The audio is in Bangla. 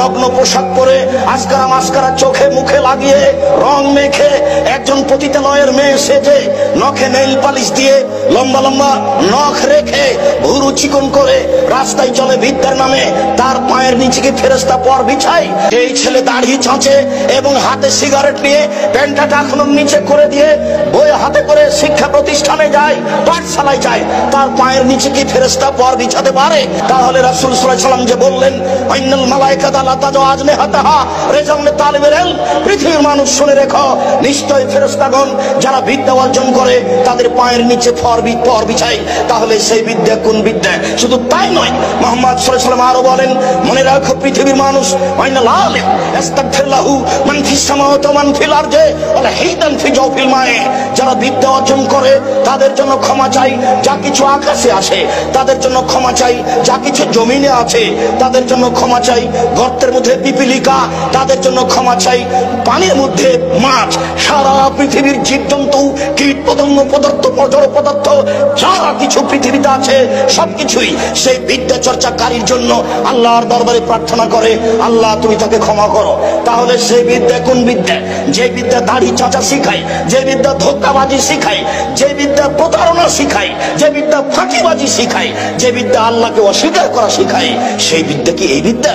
নগ্ন পোশাক পরে আজকারা মাস্কারা চোখে মুখে লাগিয়ে রং মেখে একজন পতিতালয়ের মেয়ে সেজে নখে নেইল পালিশ দিয়ে লম্বা লম্বা নখ রেখে ভুরু চিকন করে রাস্তায় চলে বিদ্যার নামে, তার পায়ের নিচে কি ফেরেশতা পর বিছায়? এই ছেলে দাড়ি চাঁচে এবং হাতে সিগারেট নিয়ে প্যান্টটা টাকনুর নিচে করে দিয়ে বই হাতে করে শিক্ষা প্রতিষ্ঠানে যায়, পাঠশালায় যায়, তার পায়ের নিচে কি ফেরেশতা পর বিছাতে পারে? তাহলে রাসূল সাল্লাল্লাহু আলাইহি ওয়াসাল্লাম যে বললেন ইন্নাল মালায়েকাতা লা তাজু আজনিহাতাহা রিজওয়ান তালিবুল ইলম, পৃথিবীর মানুষ শুনে রেখো, নিশ্চয় ফেরেশতাগণ যারা বিদ্যা অর্জন করে তাদের পায়ের নিচে পর বিছায়। তাহলে সেই বিদ্যা কোন বিদ্যা? শুধু তাই নয়, মুহাম্মদ সাল্লাল্লাহু আলাইহি ওয়াসাল্লাম আরো বলেন, মনে রাখো পৃথিবীর মানুষ ইন্নাল আলিম ইস্তাগফির লাহু মান ফিস সামাওয়াতি ওয়া মান ফিল আরদি ওয়া হিদান ফি জাওফিল মায়ে, যারা বিদ্যা অর্জন করে তাদের জন্য ক্ষমা চাই যা কিছু আকাশে আসে, তাদের জন্য ক্ষমা চাই যা কিছু জমিনে আছে, তাদের জন্য ক্ষমা চাই গর্তের মধ্যে পিপিলিকা, তাদের জন্য ক্ষমা চাই পানির মধ্যে মাছ, সারা পৃথিবীর জীবজন্তু কীট পতঙ্গ পদার্থ জড় পদার্থ যা কিছু পৃথিবীতে আছে সবকিছুই সেই বিদ্যা চর্চাকারীর জন্য আল্লাহর দরবারে প্রার্থনা করে, আল্লাহ তুমি তাকে ক্ষমা করো। তাহলে সেই বিদ্যা কোন বিদ্যা? যে বিদ্যা দাড়ি চাঁচা শিখায়, যে বিদ্যা ধোঁকাবাজি শিখায়, যে বিদ্যা প্রতারণা শিখায়, যে বিদ্যা ফাঁকিবাজি শিখায়, যে বিদ্যা আল্লাহকে অস্বীকার করা শিখায়, সেই বিদ্যা কি এই বিদ্যা?